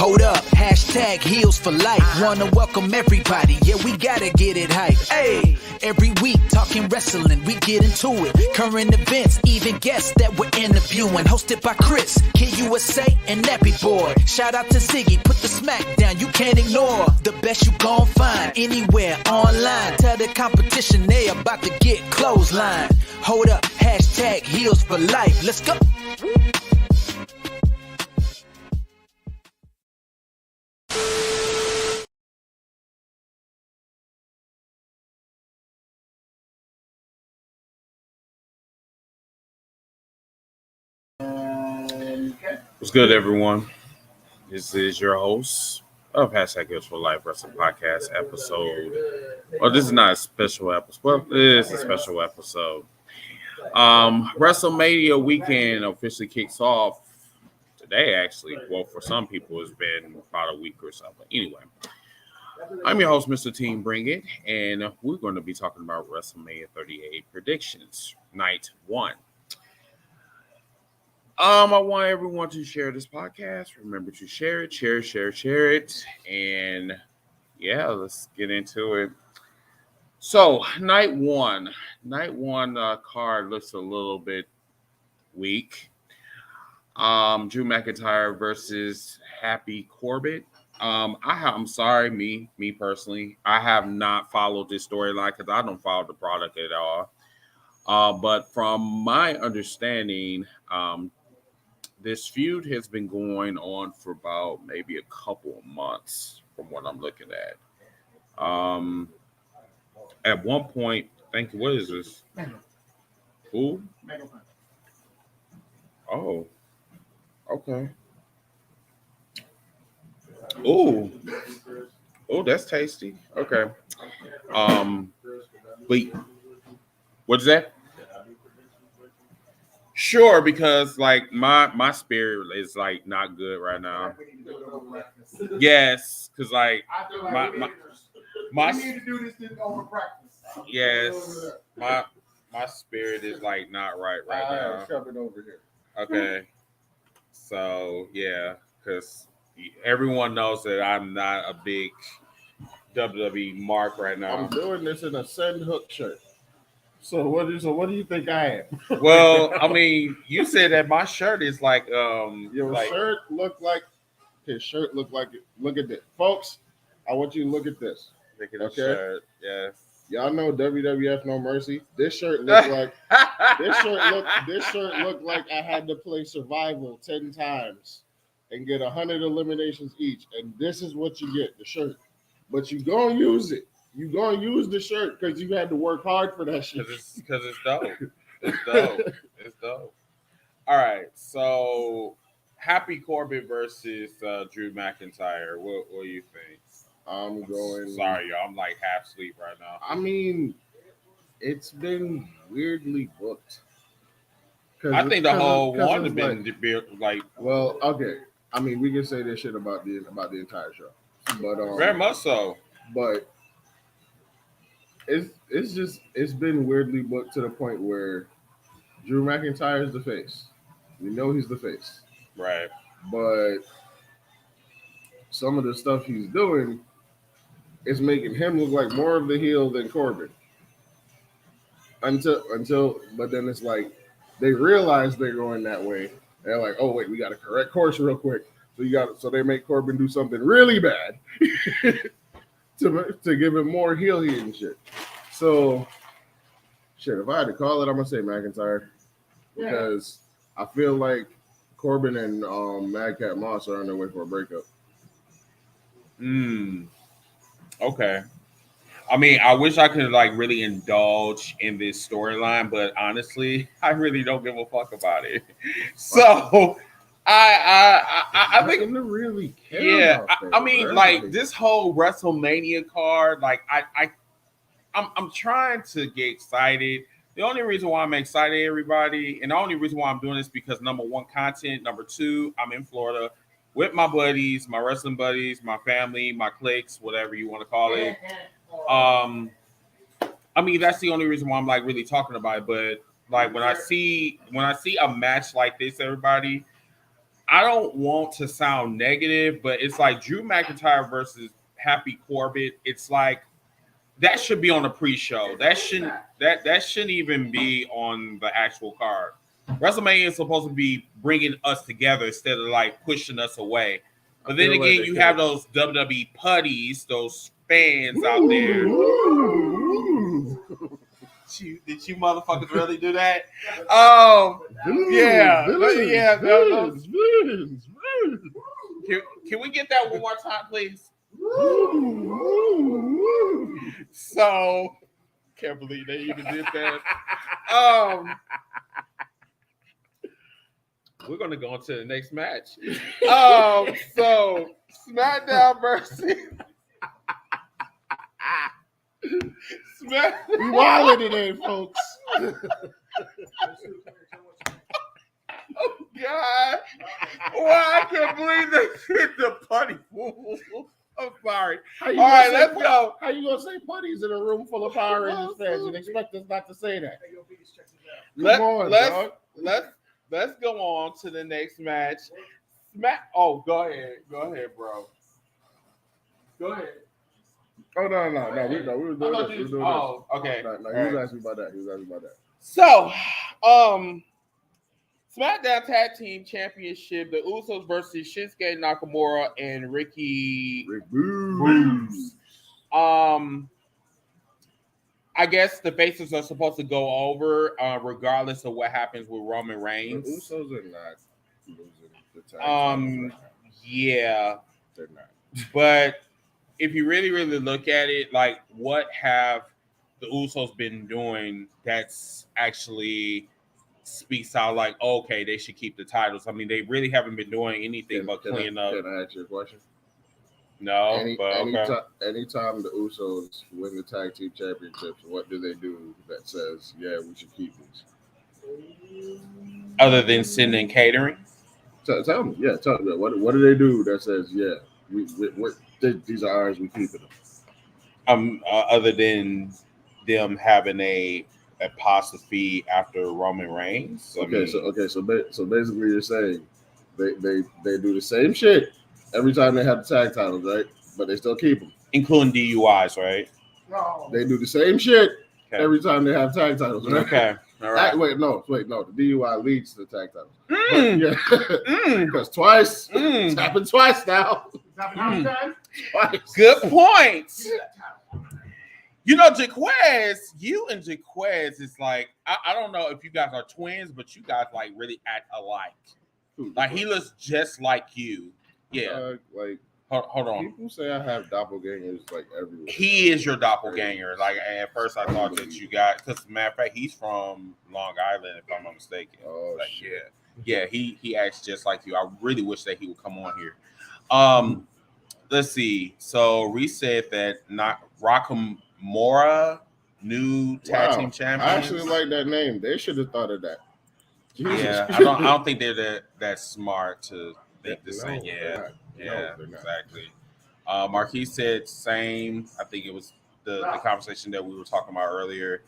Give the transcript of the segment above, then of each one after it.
Hold up, hashtag heels for life. Wanna welcome everybody, yeah, we gotta get it hype. Hey, every week talking wrestling, we get into it. Current events, even guests that we're interviewing. Hosted by Chris, Kid USA, and Nappy Boy. Shout out to Ziggy, put the smack down, you can't ignore. The best you gon' find anywhere online. Tell the competition they about to get clothesline. Hold up, hashtag heels for life. Let's go. What's good, everyone? This is your host of Hashtag Heels for Life Wrestling Podcast episode. Well, this is not a special episode. Well, it is a special episode. Wrestlemania weekend officially kicks off today, actually. Well, for some people, it's been about a week or so. But anyway, I'm your host, Mr. Team Bring It, and we're going to be talking about WrestleMania 38 predictions, night one. I want everyone to share this podcast. Remember to share it. And yeah, let's get into it. So night one card looks a little bit weak. Drew McIntyre versus Happy Corbett. I'm sorry, me personally, I have not followed this storyline because I don't follow the product at all. But from my understanding, this feud has been going on for about maybe a couple of months from what I'm looking at. At one point, what is this? Who? Oh, okay. Oh, that's tasty. Okay. Wait, what's that? Sure, because like my spirit is like not good right now. Yes, because like my need to do this thing over practice. Yes, my spirit is like not right now. Shove it over here. Okay, so yeah, because everyone knows that I'm not a big WWE mark right now. I'm doing this in a send hook shirt. So what do you think I am? Well, I mean, you said that my shirt is like your shirt looked like his shirt looked like it. Look at this, folks. I want you to look at this. Look at the shirt. Yes. Y'all know WWF No Mercy. This shirt looked like this shirt looked like I had to play Survival 10 times and get 100 eliminations each. And this is what you get, the shirt. But you gonna use it. You gonna use the shirt because you had to work hard for that shit. Because it's dope. It's dope. All right. So Happy Corbett versus Drew McIntyre. What do you think? I'm going. Sorry, y'all. I'm like half asleep right now. I mean, it's been weirdly booked. I think the whole one has been like. Well, okay. I mean, we can say this shit about the entire show, but very much so. But it's been weirdly booked to the point where Drew McIntyre is the face. We know he's the face, right? But some of the stuff he's doing is making him look like more of the heel than Corbin. But then it's like they realize they're going that way. They're like, oh wait, we got to correct course real quick. So they make Corbin do something really bad to give him more heel heat and shit. So shit, if I had to call it, I'm gonna say McIntyre because I feel like Corbin and Madcap Moss are on their way for a breakup. Okay. I mean, I wish I could like really indulge in this storyline, but honestly, I really don't give a fuck about it. So I think to really care. Yeah, about I mean, like this whole WrestleMania card, like I'm trying to get excited. The only reason why I'm excited, everybody, and the only reason why I'm doing this because number one, content. Number two, I'm in Florida with my buddies, my wrestling buddies, my family, my cliques, whatever you want to call it. I mean, that's the only reason why I'm like really talking about it. But like when I see a match like this, everybody, I don't want to sound negative, but it's like Drew McIntyre versus Happy Corbett. It's like that should be on the pre-show. That shouldn't even be on the actual card. WrestleMania is supposed to be bringing us together instead of like pushing us away. But then again, you have those WWE putties, those fans out there. Did you motherfuckers really do that? Can we get that one more time, please? So, can't believe they even did that. We're gonna go on to the next match. So SmackDown versus We wilding today, folks. Oh God! Why I can't believe they hit the putty fool. I'm sorry. All right, let's go. How you gonna say putties in a room full of Power Rangers fans and expect us not to say that? Let's go on to the next match. Oh, go ahead, bro. Go ahead. Oh no. We were doing this. Oh, okay. No, he was asking about that. So, SmackDown Tag Team Championship: The Usos versus Shinsuke Nakamura and Rick Boogs. I guess the faces are supposed to go over, regardless of what happens with Roman Reigns. The Usos are not losing the tag. Yeah, they're not. But if you really, really look at it, like what have the Usos been doing that's actually speaks out like, okay, they should keep the titles. I mean, they really haven't been doing anything but cleaning up. Can I ask you a question? No, anytime the Usos win the tag team championships, what do they do that says, yeah, we should keep these? Other than sending catering? Tell me. Yeah, tell me. What do they do that says, yeah, these are ours, we keep them? Other than them having a apostrophe after Roman Reigns. So basically you're saying they do the same shit every time they have the tag titles, right? But they still keep them, including DUIs, right? No, they do the same shit every time they have tag titles, right? Okay, all right. Wait, no. The DUI leads to the tag titles. Because twice, it's happened twice now. Twice. Good point. You know, Jaquez, you and Jaquez is like, I don't know if you guys are twins, but you guys like really act alike. Like he looks just like you. Yeah. Hold on. People say I have doppelgangers like everywhere. He is your doppelganger. Like at first I thought that you got, because matter of fact, he's from Long Island, if I'm not mistaken. Oh, like, shit. Yeah, he acts just like you. I really wish that he would come on here. Let's see. So Reese said that Nakamura, new tag team champion. I actually like that name. They should have thought of that. Yeah, I don't think they're that smart to think the same. Yeah, exactly. Marquis said same. I think it was the conversation that we were talking about earlier.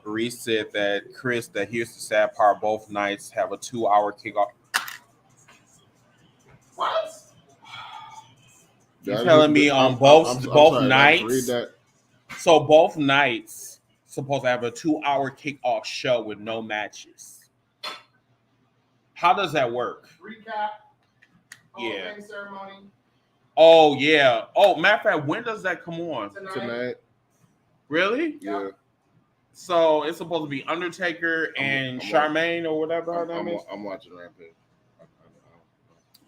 Reese said that Chris, that here's the sad part, both nights have a 2-hour kickoff. What? You're telling me on both nights? So both nights supposed to have a 2-hour kickoff show with no matches. How does that work? Recap. Yeah. Ceremony. Oh yeah. Oh, matter of fact, when does that come on? Tonight. Really? Yeah. So it's supposed to be Undertaker and Charmaine or whatever her name is. I'm watching Rampage.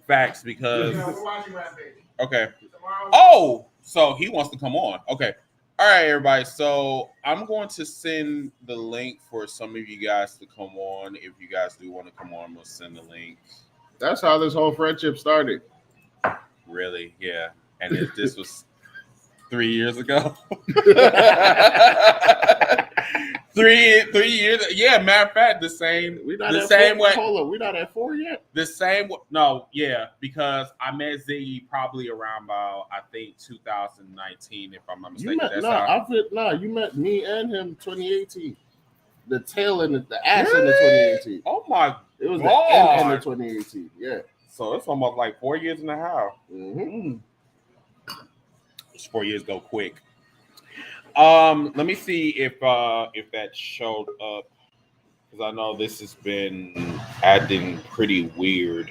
Facts, because we're watching Rampage. Okay. Oh, so he wants to come on. Okay. All right, everybody. So I'm going to send the link for some of you guys to come on. If you guys do want to come on, we'll send the link. That's how this whole friendship started. Really? Yeah. And this was 3 years ago. 3 years. Yeah, matter of fact, the same. We're not at 4 yet. The same. No, yeah, because I met Ziggy probably around about, I think, 2019, if I'm not mistaken. You met me and him 2018. the tail end, the ass in the 2018. Oh my! It was God. the end in the 2018. Yeah. So it's almost like 4 years and a half. Mm-hmm. Those 4 years go quick. Let me see if that showed up, because I know this has been acting pretty weird.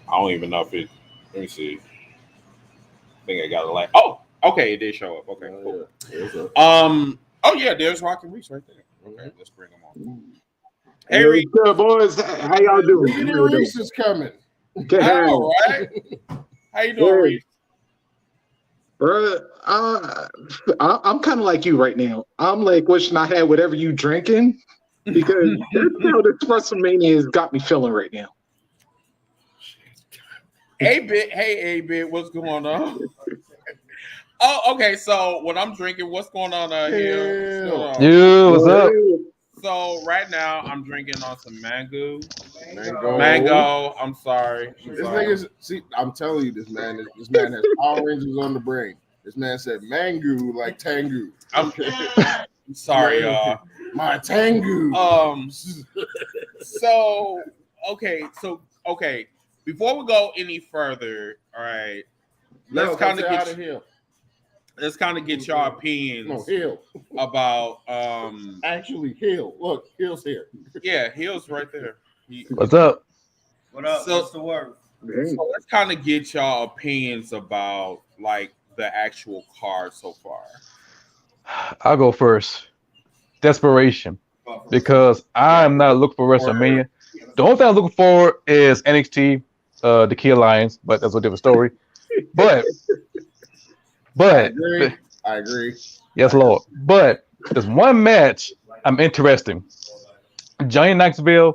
I don't even know if it. Let me see. I think I got it. Like, oh, okay, it did show up. Okay, cool. Yeah. Oh yeah, there's Rocky Reese right there. Okay, let's bring him on. Hey, Reese. good boys. How y'all doing? Reese is coming. All right. How you doing, Reese? Bro, I'm kind of like you right now. I'm like wishing I had whatever you drinking, because that's how this WrestleMania has got me feeling right now. Hey, bit, what's going on? Oh, okay. So what I'm drinking, what's going on here? Yo, what's up? So right now I'm drinking on some mango. I'm sorry. This nigga's, see, I'm telling you, this man has Power Rangers on the brain. This man said mango like Tengu. I'm sorry, y'all. My Tengu. So okay. Before we go any further, all right. Let's kind of get y'all opinions about actually Hill. Look, Hill's here. Yeah, Hill's right there. What's up? What up? What's the word? So let's kind of get y'all opinions about like the actual card so far. I'll go first. Desperation. Because I'm not looking for WrestleMania. The only thing I'm looking for is NXT, the Key Alliance, but that's a different story. But I agree. Yes, Lord. But there's one match I'm interested in. Johnny Knoxville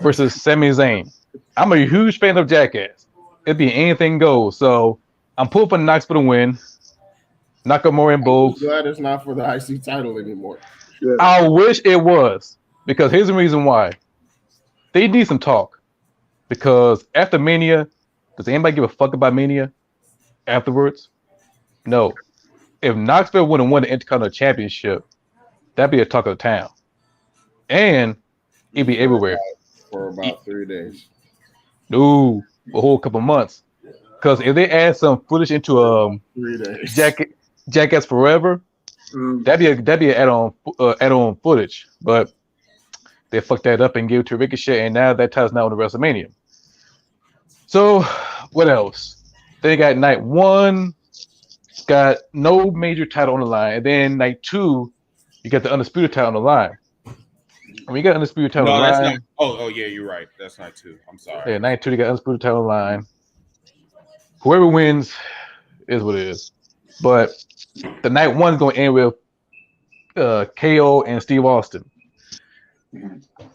versus Sami Zayn. I'm a huge fan of Jackass. It'd be anything goes. So I'm pulling for Knoxville to win. Nakamura and Bogues. I'm glad it's not for the IC title anymore. Yeah. I wish it was, because here's the reason why. They need some talk. Because after Mania, does anybody give a fuck about Mania afterwards? No. If Knoxville wouldn't won the Intercontinental Championship, that'd be a talk of the town. And it'd be everywhere. For about 3 days. No, a whole couple months. Because if they add some footage into 3 days. Jackass Forever, that'd be an add-on footage. But they fucked that up and gave it to Ricochet, and now that title's now on the WrestleMania. So what else? They got night 1, got no major title on the line, and then night 2, you got the Undisputed title on the line. When you got Undisputed title on the line, that's not. Oh yeah, you're right. That's night 2. I'm sorry. Yeah, night 2, they got Undisputed title on the line. Whoever wins is what it is. But the night 1 is going to end with KO and Steve Austin.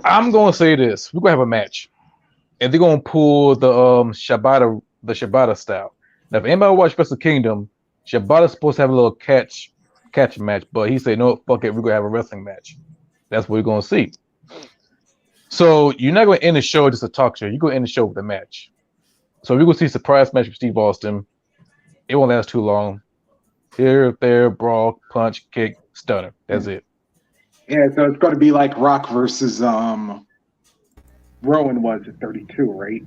I'm going to say this: we're going to have a match, and they're going to pull the Shibata style. Now, if anybody watch Wrestle Kingdom, Shibata's supposed to have a little catch match, but he said, "No, fuck it, we're going to have a wrestling match." That's what we're going to see. So you're not going to end the show just a talk show. You're going to end the show with a match. So we're going to see a surprise match with Steve Austin. It won't last too long. Here, there, brawl, punch, kick, stunner. That's it. Yeah, so it's going to be like Rock versus Rowan was at 32, right?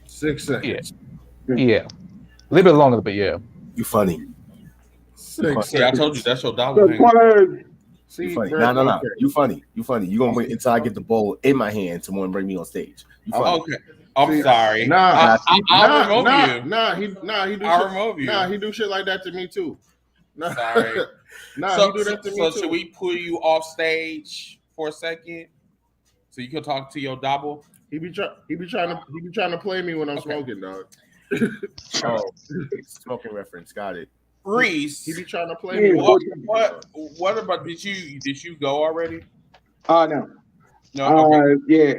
6 seconds. Yeah. A little bit longer, but yeah. You funny. 6 seconds. Yeah, I told you that's your dollar. You funny. No. You funny. You gonna wait until I get the bowl in my hand to want to bring me on stage. You funny. Okay. I'm sorry. I'll remove you. I'll remove you. He do shit like that to me too. Sorry. He do that to me too. So should we pull you off stage for a second so you can talk to your double? He be trying to play me when I'm smoking, dog. Oh, smoking reference. Got it. Reese, he be trying to play me. What about did you go already? No. No. Okay. Yeah.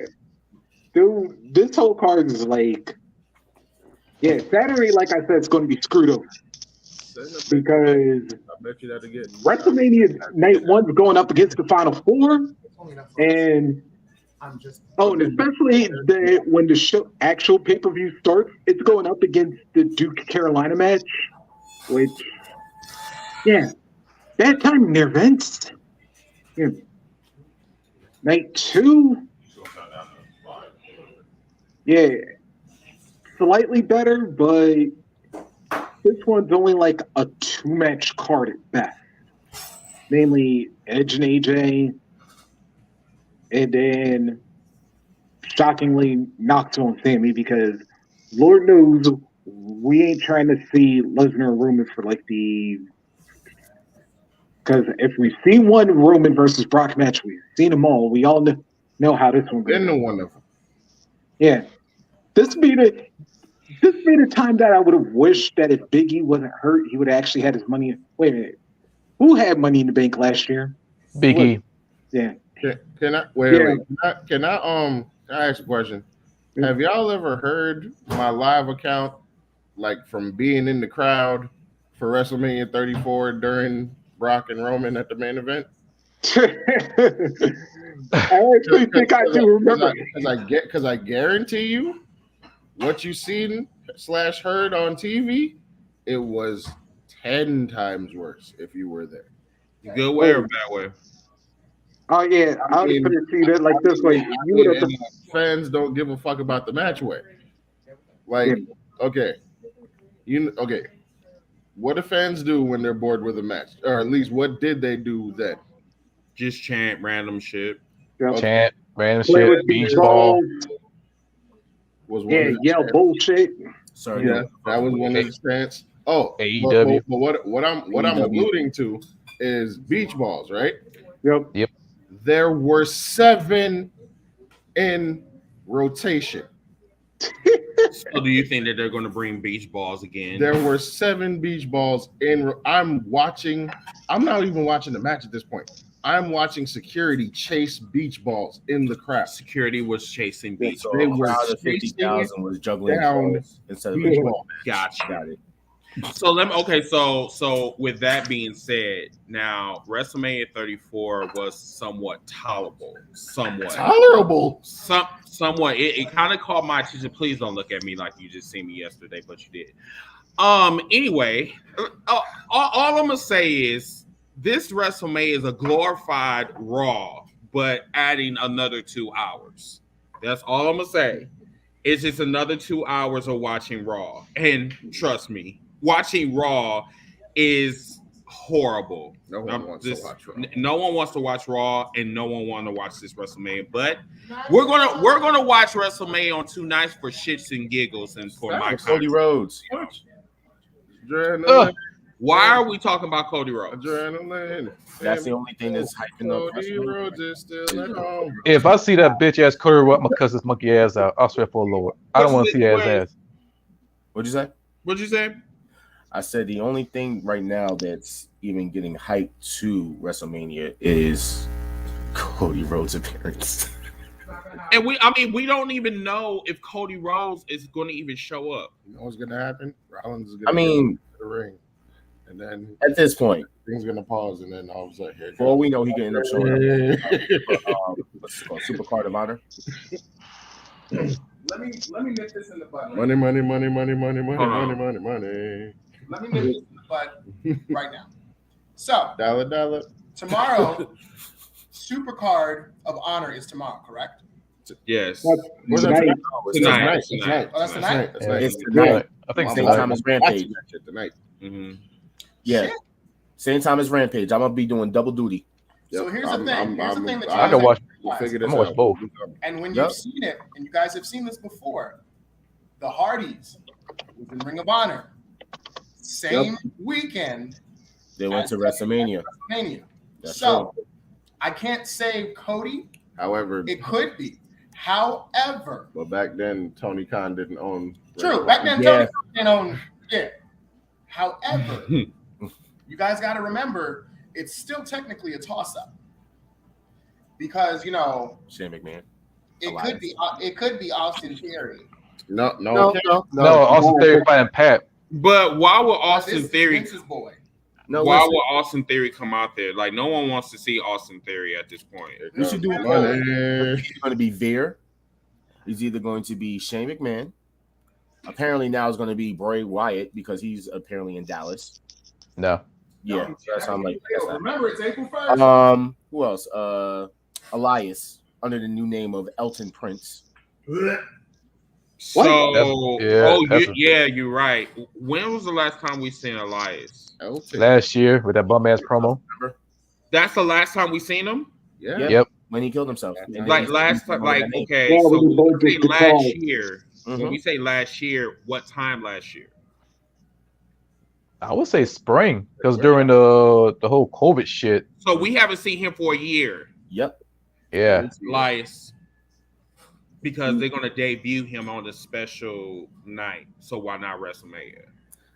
Dude, this whole card is like, Saturday, like I said, it's going to be screwed up. Because I bet you that again. WrestleMania night 1's going up against the Final 4. And especially when the actual pay-per-view starts, it's going up against the Duke Carolina match, which, bad timing there, Vince. Yeah. Night 2, yeah, slightly better, but this one's only like a 2-match card at best. Namely, Edge and AJ, and then shockingly Knoxville and Sami, because Lord knows we ain't trying to see Lesnar and Roman for like the. Because if we've seen one Roman versus Brock match, we've seen them all. We all know how this one goes. Been to one of them. Yeah, this be the time that I would have wished that if Big E wasn't hurt, he would have actually had his money. Wait a minute, who had Money in the Bank last year? Big E. Yeah. Can I wait? Can I ask a question? Have y'all ever heard my live account, like from being in the crowd for WrestleMania 34 during Brock and Roman at the main event? I actually think I do remember. Because I guarantee you, what you seen / heard on TV, it was 10 times worse if you were there. Good way or bad way? Oh yeah, I'll put it to you that like this way. Fans don't give a fuck about the match way. Like, okay, what do fans do when they're bored with a match? Or at least what did they do then? Just chant random shit. Chant random shit. Beach ball. Yell bullshit. Sorry, yeah, that was one of the chants. Oh, AEW. But what I'm alluding to is beach balls, right? Yep. There were 7 in rotation. So do you think that they're going to bring beach balls again? There were 7 beach balls in. I'm not even watching the match at this point. I'm watching security chase beach balls in the crowd. Security was chasing beach So balls. They were 50,000 was juggling down balls instead of beach beach balls. Gotcha. Got it. So with that being said, now WrestleMania 34 was somewhat tolerable. Tolerable. Somewhat. It kind of caught my attention. Please don't look at me like you just seen me yesterday, but you did. Anyway, all I'm gonna say is this WrestleMania is a glorified Raw, but adding another 2 hours. That's all I'm gonna say. It's just another 2 hours of watching Raw, and trust me, watching Raw is horrible. No one wants to watch Raw. No one wants to watch Raw, and no one wants to watch this WrestleMania. But we're gonna watch WrestleMania on 2 nights for shits and giggles and for my Cody Rhodes. Adrenaline. Why are we talking about Cody Rhodes? Adrenaline. That's the only thing that's hyping up. Cody Rhodes is still at home. If I see that bitch ass Cody Rhodes, I'm gonna cuss his monkey ass out. I swear for the Lord. I don't want to see his ass. What'd you say? What'd you say? I said the only thing right now that's even getting hyped to WrestleMania is Cody Rhodes' appearance. And we don't even know if Cody Rhodes is going to even show up. You know what's gonna happen? Rollins is gonna get to the ring, and then at this point, things gonna pause, and then all of a sudden, here. For all we know, he can end up showing up. What's it called? Super Card of Honor. Let me nip this in the butt. Money. Let me nip this in the butt right now. So Dollar. tomorrow, Super Card of Honor is tomorrow, correct? Yes. Tonight. Oh, that's tonight? It's tonight. I think Same time as Rampage. Tonight. Mm-hmm. Yeah. Shit. Same time as Rampage. I'm gonna be doing double duty. So here's the thing. Here's the thing that you I can watch. We'll figure I'm this gonna watch out. both. And when Yep. you've seen it, and you guys have seen this before, the Hardys was in Ring of Honor. Same weekend. They went to WrestleMania. WrestleMania. That's So I can't say Cody. However, It could be. However, but back then Tony Khan didn't own. true. Back then, Yeah. Tony didn't own. Yeah. However, you guys got to remember, it's still technically a toss-up because Shane McMahon. it could be Austin Theory. No. Austin Theory fighting Pat. But why would This Austin is Theory? Vince's boy. No, Why listen, would Austin Theory come out there? Like no one wants to see Austin Theory at this point. we should do it. Money. He's going to be Veer. He's either going to be Shane McMahon. Apparently now it's going to be Bray Wyatt because he's apparently in Dallas. No. Yeah, that's how I'm like. Remember, it's April 1st. Who else? Elias under the new name of Elton Prince. So, you're right. When was the last time we seen Elias? Last year with that bum ass promo. That's the last time we seen him. Yeah. Yep. When he killed himself. Like last time, like okay. Yeah, So when he when we say broke the last guitar. year, when we say last year, what time last year? I would say spring because during the whole COVID shit. So we haven't seen him for a year. Yep. Yeah. Elias. Because they're gonna debut him on the special night. So why not WrestleMania?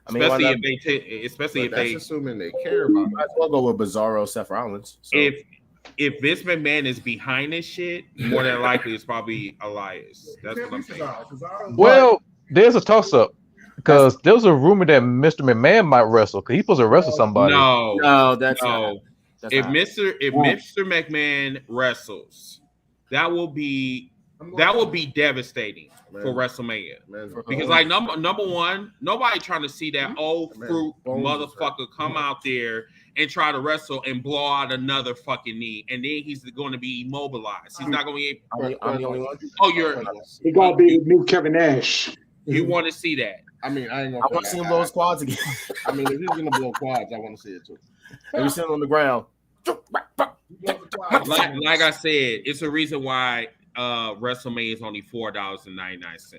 I mean, especially if they assuming they care about it. Might as well go with Bizarro Seth Rollins. So. If Vince McMahon is behind this shit, more than likely it's probably Elias. That's what I'm saying. Well, there's a toss up because there was a rumor that Mr. McMahon might wrestle because he's supposed to wrestle somebody. No, that's no. That's if not. Mr. McMahon wrestles, that will be devastating for WrestleMania. Because like number one, nobody trying to see that old fruit motherfucker come out there and try to wrestle and blow out another fucking knee, and then he's going to be immobilized. He's not going to be. I'm the only one. Oh, you're. He gonna be the new Kevin Nash. You want to see that? I mean, I ain't gonna. I want to see him blow his quads again. I mean, if he's gonna blow quads, I want to see it too. And he's sitting on the ground. Like I said, it's a reason why WrestleMania is only $4.99.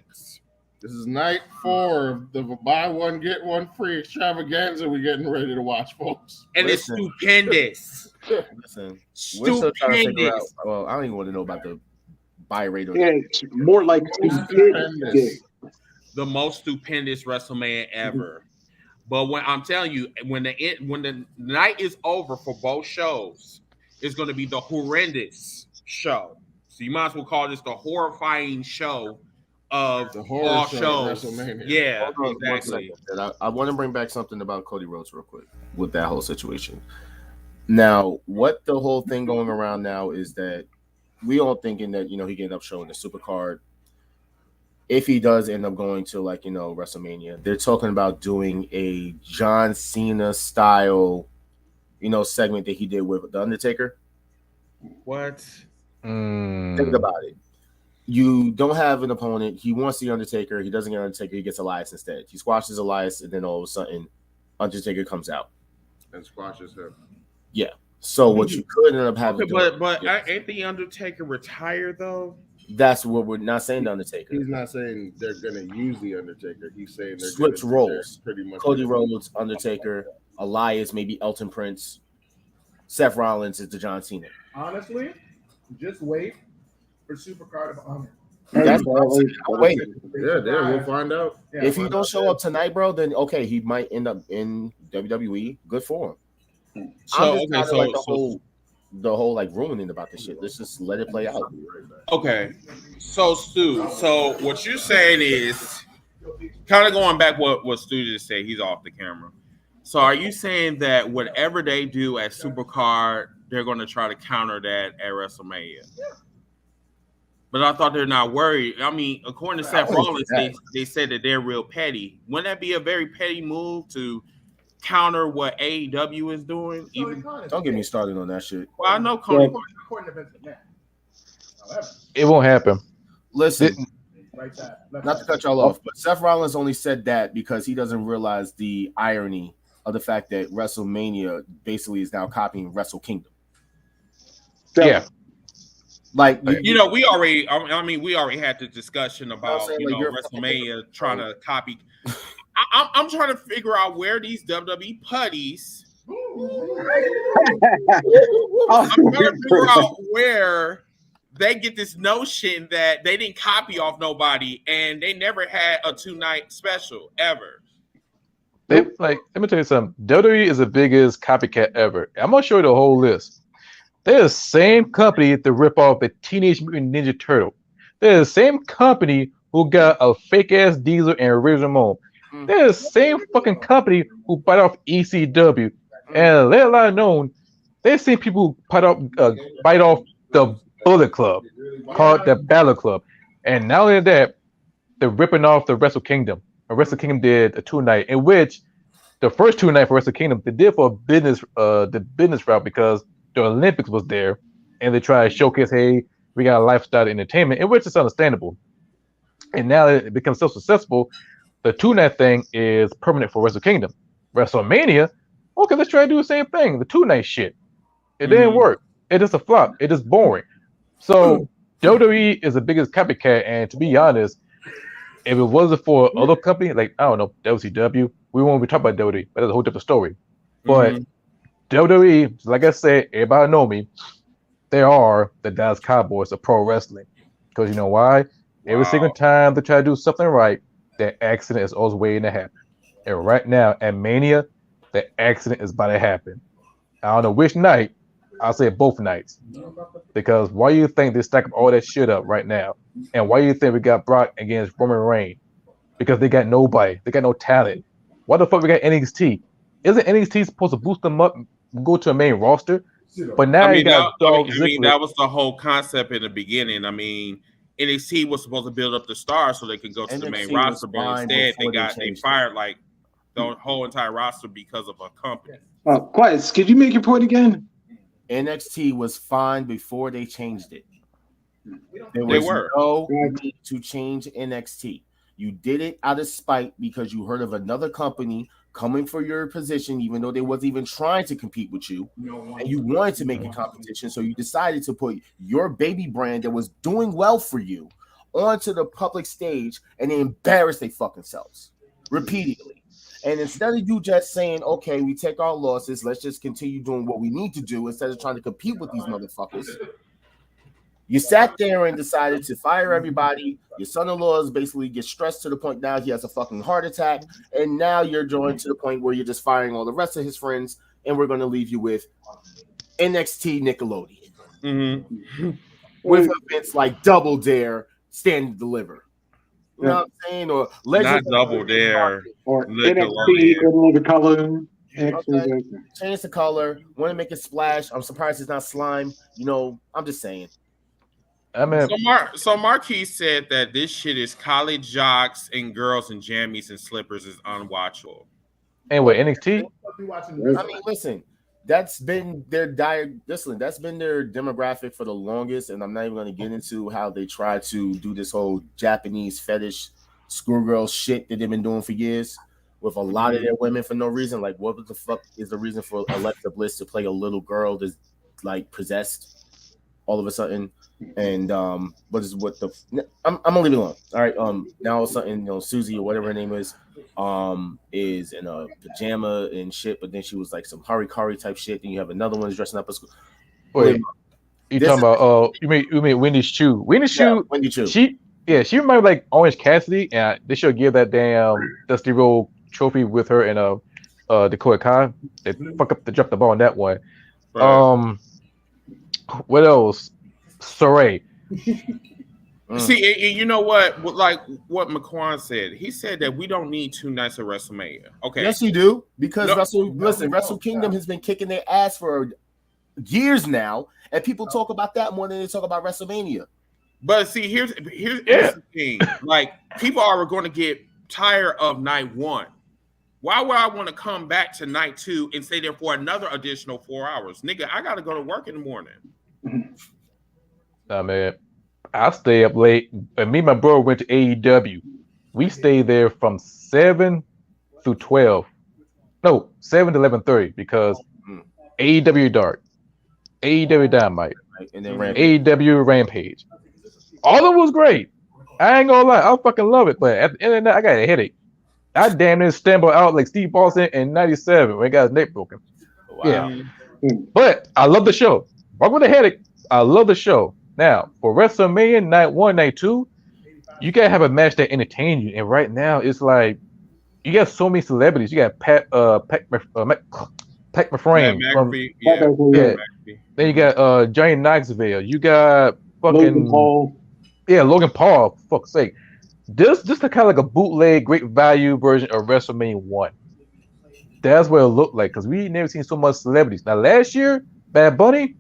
This is night 4 of the buy one get one free extravaganza we're getting ready to watch, folks. And Listen. it's stupendous. Listen, we're still trying to figure out. Stupendous. Well, I don't even want to know about the buy rate. Or Yeah, it's more like Stupendous. The most stupendous WrestleMania ever. But when I'm telling you, when the night is over for both shows, it's going to be the horrendous show. So you might as well call this the horrifying show of The horror all show of shows. WrestleMania. Yeah, Hold on one exactly. second. I want to bring back something about Cody Rhodes real quick with that whole situation. Now, what the whole thing going around now is that we all thinking that he can end up showing the super card. If he does end up going to WrestleMania, they're talking about doing a John Cena style, segment that he did with the Undertaker. What? Think about it. You don't have an opponent. He wants the Undertaker. He doesn't get Undertaker. He gets Elias instead. He squashes Elias, and then all of a sudden, Undertaker comes out And squashes him. Yeah. So what you could end up having, but ain't the Undertaker retired though? That's what we're not saying. The Undertaker. He's not saying they're going to use the Undertaker. He's saying they're Switch gonna, roles. Pretty much. Cody Rhodes, Undertaker, Elias, maybe Elton Prince, Seth Rollins is the John Cena. Honestly, just wait for Supercard of Honor. That's what I'm saying. I'm waiting. Yeah, we'll find out. Yeah, If he don't show up tonight, bro, then okay, he might end up in WWE. Good for him. So I'm just like the whole like ruining about this shit. Let's just let it play out. Okay. So Stu, so what you're saying is kind of going back what Stu just said, he's off the camera. So are you saying that whatever they do at Supercard, they're going to try to counter that at WrestleMania? Yeah. But I thought they're not worried. I mean, according to Seth Rollins, they said that they're real petty. Wouldn't that be a very petty move to counter what AEW is doing? Don't get me started on that shit. Well, I know Cody. It won't happen. Listen, not to cut y'all off, but Seth Rollins only said that because he doesn't realize the irony of the fact that WrestleMania basically is now copying Wrestle Kingdom. Yeah. Like we already. I mean, we already had the discussion about WrestleMania trying to copy. I'm trying to figure out where these WWE putties. I'm trying to figure out where they get this notion that they didn't copy off nobody and they never had a 2-night special ever. Let me tell you something. WWE is the biggest copycat ever. I'm gonna show you the whole list. They're the same company to rip off the Teenage Mutant Ninja Turtle. They're the same company who got a fake ass Diesel and Razor Ramon. They're the same fucking company who bite off ECW. And let alone known, they've seen people bite off the Bullet Club, called the Battle Club. And not only that, they're ripping off the Wrestle Kingdom. And Wrestle Kingdom did a 2-night, in which the first 2-night for Wrestle Kingdom, they did for the business route because the Olympics was there, and they try to showcase, hey, we got a lifestyle entertainment, in which is understandable. And now that it becomes so successful, the 2-night thing is permanent for Wrestle Kingdom. WrestleMania, okay, let's try to do the same thing. The 2-night shit. It didn't work. It just a flop. It just boring. So WWE is the biggest copycat, and to be honest, if it wasn't for other company, like, I don't know, WCW, we won't be talking about WWE, but that's a whole different story. But WWE, like I said, everybody know me, they are the Dallas Cowboys of pro wrestling. Because you know why? Every single time they try to do something right, that accident is always waiting to happen. And right now, at Mania, the accident is about to happen. I don't know which night. I'll say both nights. Because why do you think they stack up all that shit up right now? And why do you think we got Brock against Roman Reigns? Because they got nobody. They got no talent. Why the fuck we got NXT? Isn't NXT supposed to boost them up, go to a main roster? But now you got Dolph Ziggler. That was the whole concept in the beginning. I mean, NXT was supposed to build up the stars so they could go to the main roster, but instead they fired like the whole entire roster because of a company. Quiet. Could you make your point again? NXT was fine before they changed it. There was no need to change NXT. You did it out of spite because you heard of another company coming for your position, even though they wasn't even trying to compete with you, and you wanted to make a competition. So you decided to put your baby brand that was doing well for you onto the public stage, and they embarrassed their fucking selves repeatedly. And instead of you just saying, okay, we take our losses, let's just continue doing what we need to do instead of trying to compete with these motherfuckers, you sat there and decided to fire everybody. Your son-in-law is basically gets stressed to the point now he has a fucking heart attack. And now you're joined to the point where you're just firing all the rest of his friends. And we're going to leave you with NXT Nickelodeon. Mm-hmm. With events like Double Dare, Stand and Deliver. You know what I'm saying? Or Not Double Dare. Or NXT in the color. Okay. Change the color. Want to make it splash. I'm surprised it's not slime. You know, I'm just saying. I mean, so Marquis said that this shit is college jocks and girls in jammies and slippers is unwatchable. Anyway, NXT. I mean, listen, that's been their that's been their demographic for the longest, and I'm not even going to get into how they try to do this whole Japanese fetish schoolgirl shit that they've been doing for years with a lot of their women for no reason. Like, what the fuck is the reason for Alexa Bliss to play a little girl that's like possessed all of a sudden? And I'm gonna leave it alone. All right. Now all of a sudden, you know, Susie or whatever her name is in a pajama and shit, but then she was like some harikari type shit. Then you have another one dressing up as school. Wait, you talking about you mean Wendy's Chu? Wendy Chu. She reminded like Orange Cassidy, and they should give that damn Dusty Road trophy with her and Dakota Kai. They dropped the ball on that one. Right. What else? Saray. See, you know what? Like what McQuan said. He said that we don't need 2 nights of WrestleMania. Okay. Yes, you do. Because Wrestle Kingdom has been kicking their ass for years now, and people talk about that more than they talk about WrestleMania. But see, here's the thing. Like, people are going to get tired of night 1. Why would I want to come back to night 2 and stay there for another additional 4 hours? Nigga, I got to go to work in the morning. Nah, man, I stay up late. And me and my bro went to AEW. We stayed there from 7 through 12. No, 7 to 11:30 because AEW Dark, AEW Dynamite, and then AEW Rampage. All of it was great. I ain't gonna lie, I fucking love it. But at the end of the night, I got a headache. I damn near stumbled out like Steve Austin in '97 when he got his neck broken. Wow. Yeah, but I love the show. Walk with a headache. I love the show. Now, for WrestleMania night 1, night 2, you gotta have a match that entertains you. And right now, it's like you got so many celebrities. You got Pat McFarlane from Then you got Johnny Knoxville. You got fucking Logan Paul. Yeah, Logan Paul. For fuck's sake, this is kind of like a bootleg, great value version of WrestleMania 1. That's what it looked like because we never seen so much celebrities. Now last year, Bad Bunny,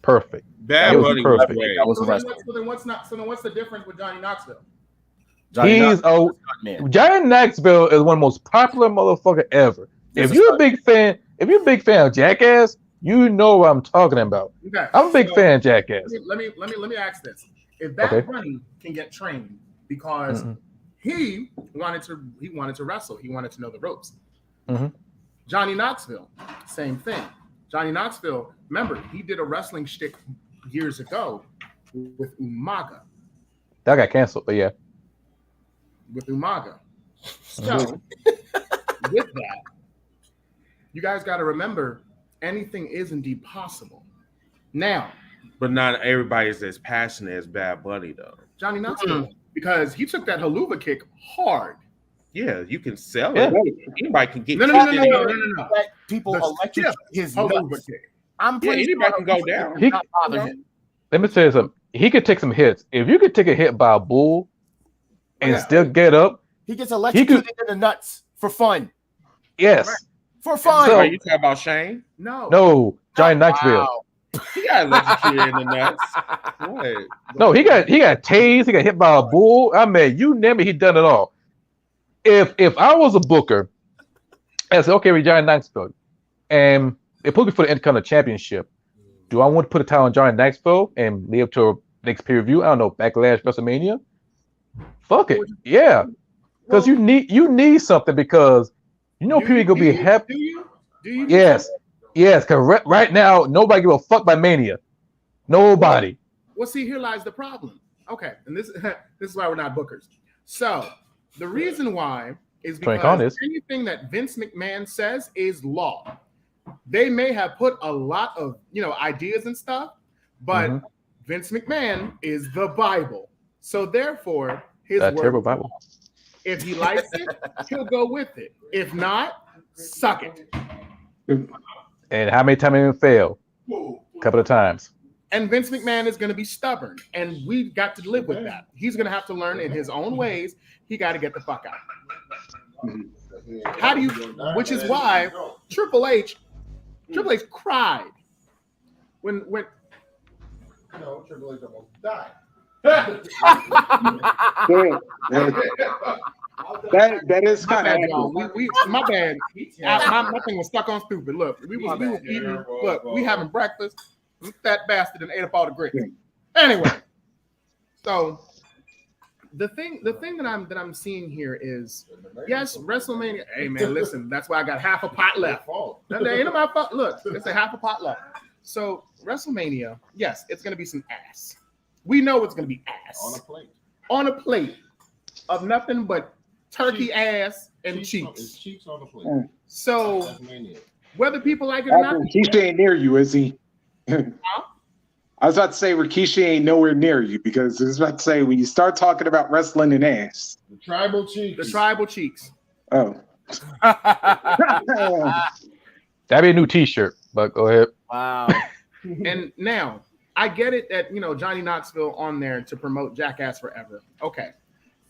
perfect. Bad Bunny was great. So then what's the difference with Johnny Knoxville? Johnny Knoxville is one of the most popular motherfucker ever. If you're a big fan of Jackass, You know what I'm talking about. Okay. I'm a big fan of Jackass. Let me ask this: if Bad Bunny can get trained because he wanted to wrestle, he wanted to know the ropes. Johnny Knoxville, same thing. Johnny Knoxville, remember, he did a wrestling shtick years ago with Umaga. That got canceled, but yeah. With Umaga. So, with that, you guys got to remember, anything is indeed possible. Now, but not everybody's as passionate as Bad Bunny, though. Johnny Knoxville, because he took that haluva kick hard. Yeah, you can sell it. Anybody can get. No. People electric his nuts. I'm pretty anybody can go down. Let me tell you something. He could take some hits. If you could take a hit by a bull and still get up, he gets electrocuted in the nuts for fun. Yes, for fun. So, are you talking about Shane? No, Johnny Knoxville. Wow. He got electrocuted in the nuts. What? No, he got tased. He got hit by a bull. I mean, you name it, he done it all. If I was a booker, I said, okay, with Johnny Knoxville, and they put me for the Intercontinental Championship, do I want to put a title on Johnny Knoxville and lead up to a next pay-per-view? I don't know, Backlash, WrestleMania. Fuck it, yeah, because you need something because you know people gonna be happy. Do you? Yes, because right now nobody give a fuck by Mania. Nobody. Well, see, here lies the problem. Okay, and this is why we're not bookers. So the reason why is because anything that Vince McMahon says is law. They may have put a lot of ideas and stuff, but Vince McMahon is the Bible. So therefore, his word. Bible. If he likes it, he'll go with it. If not, suck it. And how many times it failed? A couple of times. And Vince McMahon is going to be stubborn, and we've got to live with that. He's going to have to learn in his own ways. He got to get the fuck out. How do you? Which is why Triple H cried when Triple H almost died. That is kind of my bad. My thing was stuck on stupid. Look, we was eating. Look, we having breakfast. That bastard and ate up all the grits. Anyway, so the thing that I'm seeing here is, yes, WrestleMania. Hey man, listen, that's why I got half a pot left. That ain't my fault. Look, it's a half a pot left. So WrestleMania, yes, it's gonna be some ass. We know it's gonna be ass on a plate of nothing but turkey ass and cheeks. It's cheeks on the plate. So whether people like it or not, Rikishi ain't near you, is he? I was about to say Rikishi ain't nowhere near you because I was about to say when you start talking about wrestling and ass, the tribal cheeks. Oh, that'd be a new T-shirt. But go ahead. Wow. And now I get it that Johnny Knoxville on there to promote Jackass Forever. Okay,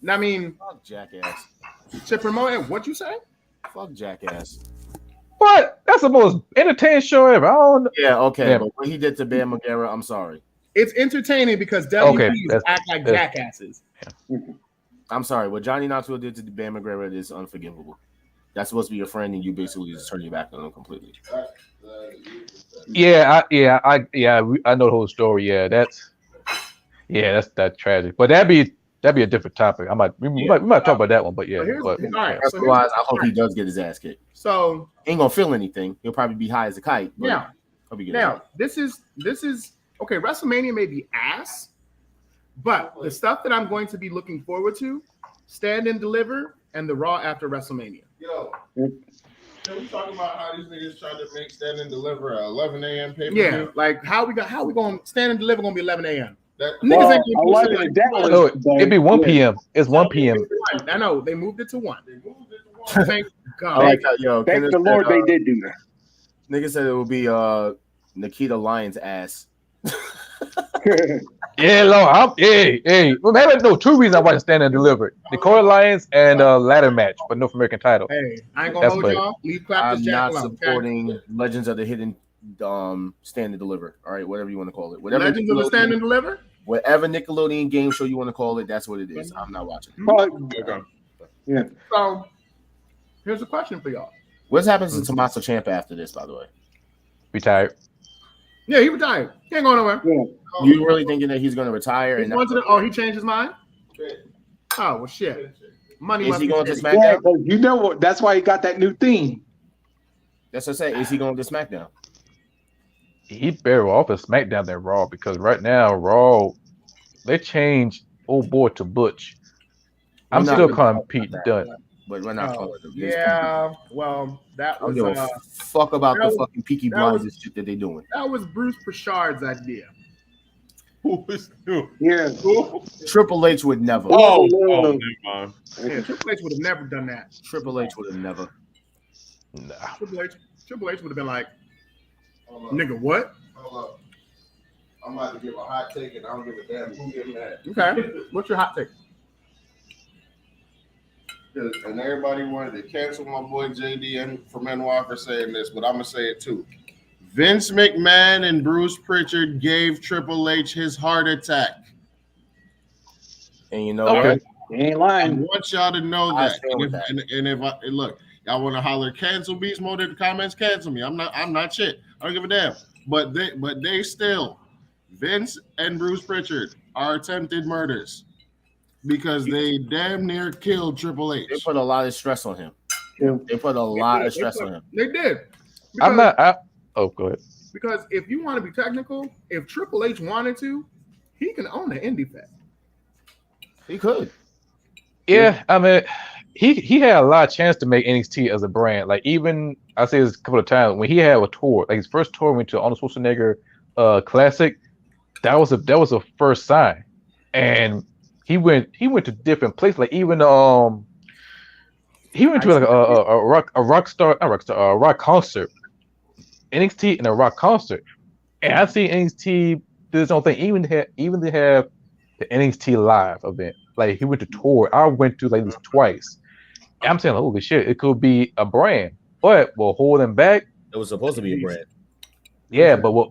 I mean, fuck Jackass. To promote it, what you say? Fuck Jackass. What? That's the most entertaining show ever. I don't know. Yeah, okay. But what he did to Bam Margera, I'm sorry. It's entertaining because WPs act like jackasses. Yeah. I'm sorry. What Johnny Knoxville did to Bam Margera is unforgivable. That's supposed to be your friend, and you basically just turn your back on him completely. I know the whole story. Yeah, that's tragic. But that'd be a different topic. We might talk about that one. But yeah, otherwise, I hope he does get his ass kicked. So ain't gonna feel anything. He'll probably be high as a kite. Yeah. Now this is okay. WrestleMania may be ass, but the stuff that I'm going to be looking forward to: Stand and Deliver and the Raw after WrestleMania. Can we talk about how these niggas trying to make Stand and Deliver at 11 a.m. pay-per-view? Yeah, like how we going Stand and Deliver gonna be 11 a.m. It'd be 1 p.m. It's 1 p.m. I know they moved it to 1. Thank God. I like how, thank the Lord they did do that. Nigga said it would be Nikita Lyons' ass. Yeah, Lord. Well, maybe no 2 reasons I watch Stand and Deliver: Dakota Lyons and ladder match for North American title. Hey, I ain't gonna hold y'all. Leave clap this I'm not supporting Legends of the Hidden Stand and Deliver. All right, whatever you want to call it. Whatever Legends of the Stand and Deliver. Whatever Nickelodeon game show you want to call it, that's what it is. I'm not watching. Yeah. So here's a question for y'all. What happens to Tommaso Ciampa after this, by the way? Retired. Yeah, he retired. He ain't going nowhere. Yeah. You really thinking that he's going to retire? He And wants to, he changed his mind? Oh, well, shit. Money is must he be going to shitty. Yeah, SmackDown? but you know what? That's why he got that new theme. That's what I say. Is he going to SmackDown? He better off at SmackDown than Raw because right now Raw they changed old boy to Butch. I'm We're not still gonna calling talk Pete about Dunne. But we're not Oh, calling him. yeah, well, that I don't was give a fuck about that the was- fucking Peaky that was- Blinders shit that they doing. that was Bruce Prichard's idea. Who is who? Yeah. Triple H would never. Oh, never mind. Yeah, Triple H would have never done that. Triple H would have never. Nah. Triple H would have been like, nigga, what? Hold up. I'm about to give a hot take, and I don't give a damn who give that. Okay, what's your hot take? And everybody wanted to cancel my boy JD from NY for saying this, but I'm gonna say it too. Vince McMahon and Bruce Pritchard gave Triple H his heart attack. And you know Okay. what? He ain't I lying. want y'all to know I that. stand with that. And if I look, y'all want to holler cancel Beast Mode in the comments, cancel me. I'm not shit. I don't give a damn. But they still, Vince and Bruce Pritchard are attempted murders because they damn near killed Triple H. They put a lot of stress on him. Yeah. They put a lot of stress on him. They did. I'm not. Oh, go ahead. Because if you want to be technical, if Triple H wanted to, he can own an indie fed. He could. Yeah, I mean, he had a lot of chance to make NXT as a brand. Like even I say this a couple of times when he had a tour, like his first tour went to Arnold Schwarzenegger Classic. That was a first sign, and he went to different places. Like even he went to like a rock concert, NXT and a rock concert, and I see NXT do this own thing. Even they have the NXT live event. Like he went to tour. I went to like this twice. And I'm saying, holy shit, it could be a brand, but what hold them back? It was supposed to be a brand. Yeah, but what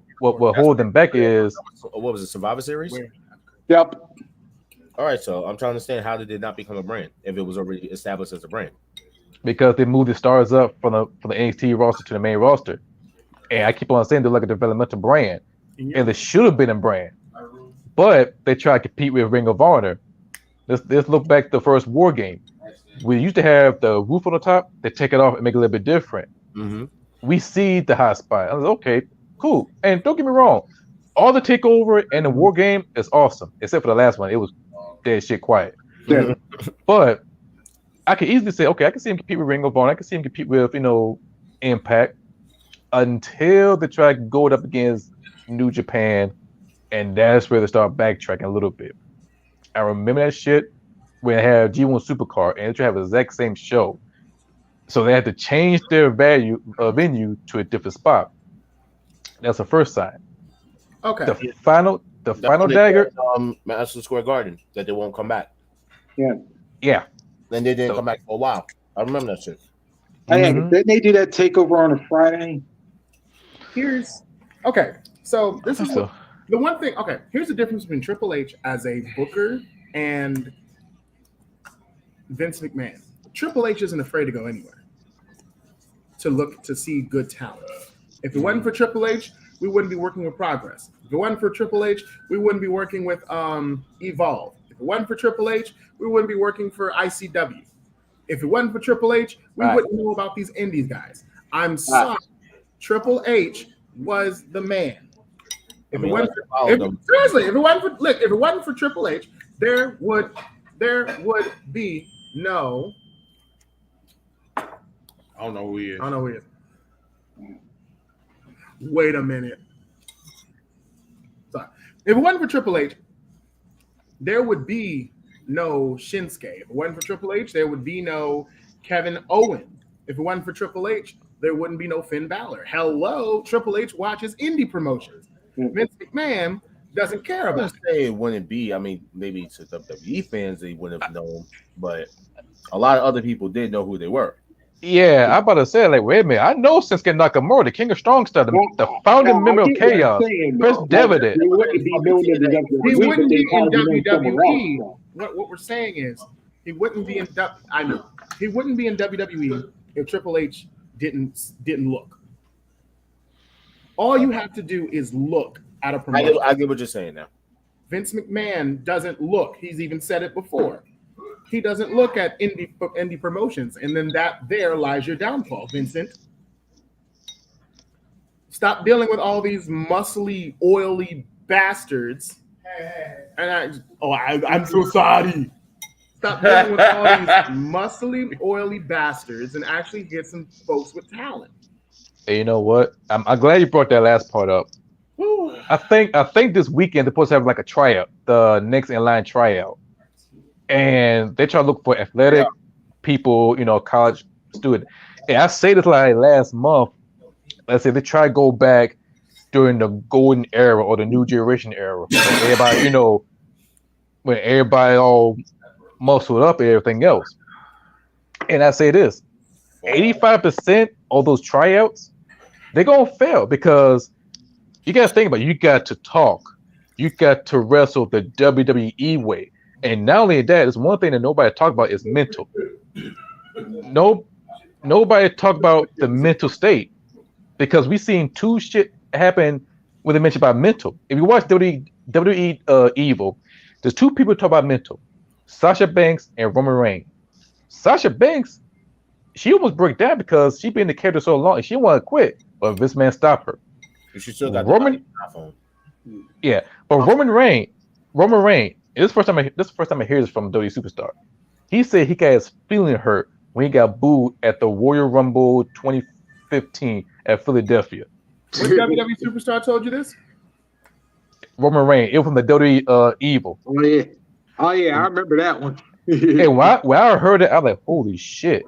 hold them back is What was it? Survivor Series? Yep. All right, so I'm trying to understand how did it not become a brand if it was already established as a brand? because they moved the stars up from the NXT roster to the main roster, and I keep on saying they're like a developmental brand, and they should have been a brand, but they try to compete with Ring of Honor. Let's look back to the first War Game. We used to have the roof on the top. They take it off and make it a little bit different. Mm-hmm. We see the hot spot. I was like, okay, cool. And don't get me wrong, all the takeover and the War Game is awesome, except for the last one. It was dead shit quiet. Yeah. But I could easily say, okay, I can see him compete with Ring of Honor. I can see him compete with, Impact, until they try to go up against New Japan, and that's where they start backtracking a little bit. I remember that shit when they had G1 Supercard, and they try to have the exact same show. So they had to change their venue to a different spot. That's the first sign. Okay. The final dagger. Madison Square Garden that they won't come back. Yeah. Then they didn't come back for a while. I remember that shit. Didn't they do that takeover on a Friday? So this is So the one thing. Okay, here's the difference between Triple H as a booker and Vince McMahon. Triple H isn't afraid to go anywhere to look to see good talent. If it wasn't for Triple H, we wouldn't be working with Progress. If it wasn't for Triple H, we wouldn't be working with Evolve. If it wasn't for Triple H, we wouldn't be working for ICW. If it wasn't for Triple H, we wouldn't know about these indies guys. I'm sorry. Triple H was the man. If it wasn't for Triple H, there would be no. I don't know who he is. I don't know who he is. Wait a minute. Sorry. If it wasn't for Triple H, there would be no Shinsuke. If it wasn't for Triple H, there would be no Kevin Owens. If it wasn't for Triple H, there wouldn't be no Finn Balor. Hello, Triple H watches indie promotions. Vince McMahon doesn't care I about would say it wouldn't be. I mean, maybe to WWE fans they wouldn't have known, but a lot of other people did know who they were. yeah, I'm about to say, like, wait a minute. I know Shinsuke Nakamura, the King of Strong Style, the founding member of Chaos. Chris Devitt. He wouldn't be known in the WWE. He wouldn't be in Probably known somewhere WWE. else. What we're saying is he wouldn't be in he wouldn't be in WWE if Triple H didn't look. All you have to do is look at a promotion. I get what you're saying now. Vince McMahon doesn't look. He's even said it before. He doesn't look at indie promotions, and then there lies your downfall, Vincent. Stop dealing with all these muscly, oily bastards. And I'm so sorry. Stop dealing with all these muscly, oily bastards and actually get some folks with talent. Hey, you know what? I'm glad you brought that last part up. Woo. I think this weekend they're supposed to have like a tryout, the next in line tryout, and they try to look for athletic people, college student. And I say this like last month. Let's say they try to go back during the golden era or the new generation era, when everybody, when everybody all muscled up and everything else. And I say this: 85% of those tryouts, they're gonna fail because you got to think about it. You got to talk. You got to wrestle the WWE way. And not only that, there's one thing that nobody talk about is mental. Nobody talk about the mental state because we seen two shit happen when they mention about mental. If you watch WWE Evil, there's two people talk about mental: Sasha Banks and Roman Reigns. Sasha Banks, she almost broke down because she been in the character so long and she didn't want to quit, but this man stopped her. She still got Roman. Yeah, but Roman Reigns. This is the first time I hear this from WWE Superstar. He said he got his feeling hurt when he got booed at the Royal Rumble 2015 at Philadelphia. What WWE Superstar told you this? Roman Reigns. It was from the WWE Evil. Oh yeah, I remember that one. And when I heard it, I was like, "Holy shit!"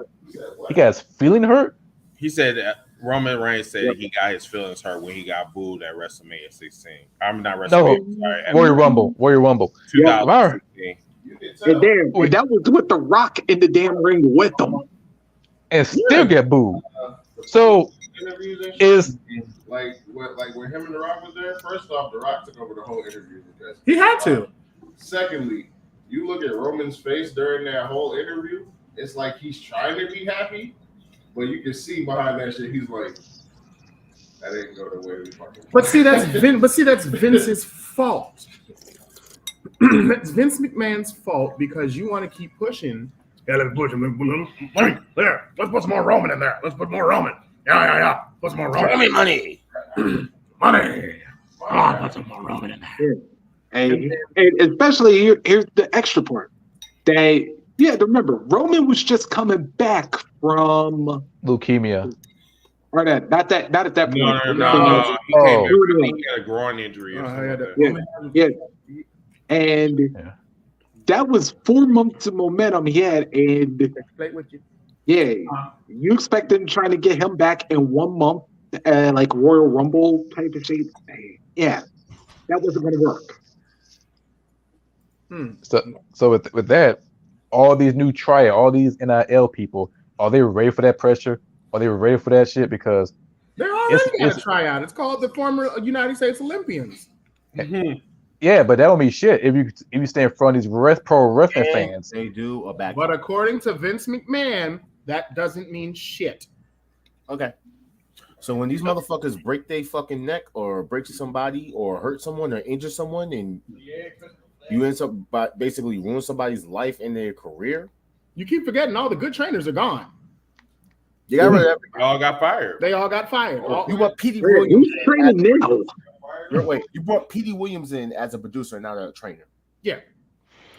He got his feeling hurt. He said Roman Reigns said he got his feelings hurt when he got booed at WrestleMania 16. I'm not WrestleMania. Sorry, Royal Rumble. 2016. And that was with The Rock in the damn ring with them, and still get booed. So is like when him and The Rock was there. First off, The Rock took over the whole interview because he had to. Secondly, you look at Roman's face during that whole interview. It's like he's trying to be happy, but you can see behind that shit, he's like, that ain't go the way we fucking. But see, that's Vince's fault. That's Vince McMahon's fault because you want to keep pushing. Yeah, let's push him. There, let's put some more Roman in there. Let's put more Roman. Yeah. Put some more Roman. Money. Money. Oh, put some more Roman in there. And especially here's the extra part. You have to remember, Roman was just coming back from leukemia. Or not at that point. No. He had a groin injury. Yeah. And that was 4 months of momentum he had. And you expect them trying to get him back in 1 month, like Royal Rumble type of shape. Yeah, that wasn't going to work. So with that, all these new all these NIL people, are they ready for that pressure? Are they ready for that shit? Because they're already got a tryout. It's called the former United States Olympians. Mm-hmm. Yeah, but that don't mean shit if you stay in front of these pro wrestling fans. They do a back. But according to Vince McMahon, that doesn't mean shit. Okay. So when these motherfuckers break their fucking neck or break somebody or hurt someone or injure someone and you end up by basically ruin somebody's life and their career. You keep forgetting all the good trainers are gone. They all got fired. They all got fired. You want Petey Williams? Who's training now? Wait, you brought Petey Williams in as a producer, not a trainer. Yeah,